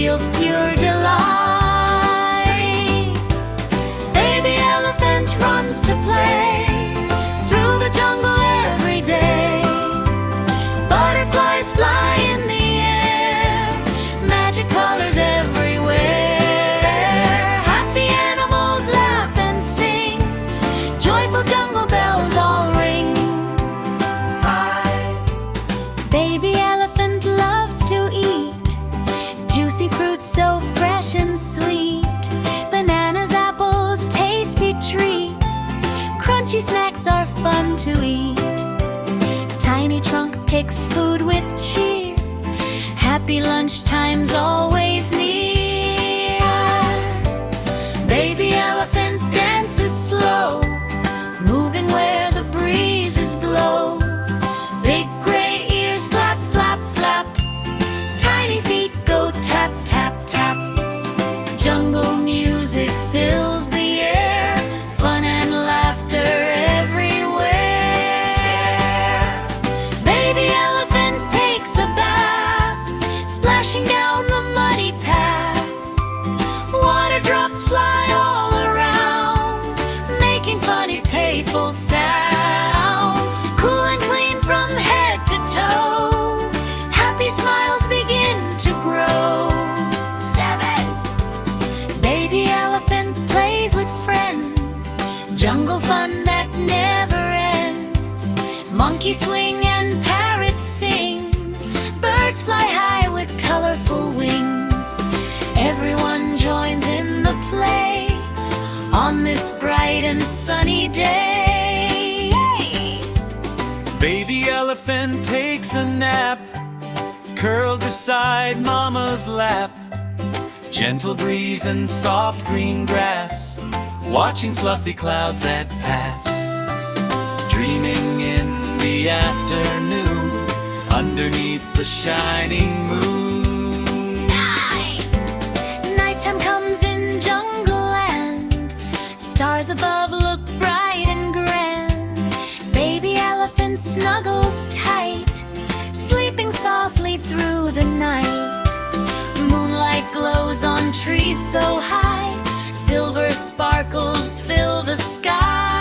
feels pure delight. Baby elephant runs to play through the jungle every day. Butterflies fly in the air, magic colors everywhere. Happy animals laugh and sing, joyful jungle bells all ring. 5. Baby elephant loves to eat juicy fruits so fresh and sweet. Bananas, apples, tasty treats. Crunchy snacks are fun to eat. Tiny trunk picks food with cheer. Happy lunchtime's always near. Baby elephant dances slow, moving where the breezes blow. Big gray ears flap, flap, flap. Tiny feet go tap, tap, tap. Jungle music fills the air, fun and laughter everywhere. Baby elephant takes a bath, splashing down the muddy path. Water drops fly all around, making funny playful sound. Cool and clean from head to toe, happy smiles begin to grow. 7. Baby elephant plays with friends, jungle fun that never ends. Monkeys swing and parrots sing, birds fly high with colorful wings. Everyone joins in the play on this bright and sunny day. Baby elephant takes a nap, curled beside mama's lap. Gentle breeze and soft green grass, watching fluffy clouds that pass. Dreaming in the afternoon, underneath the shining moon. 9. Nighttime comes in jungle land, stars above look bright and grand. Baby elephant snuggles tight, sleeping softly through the night. Moonlight glows on trees so high, silver sparkles fill the sky.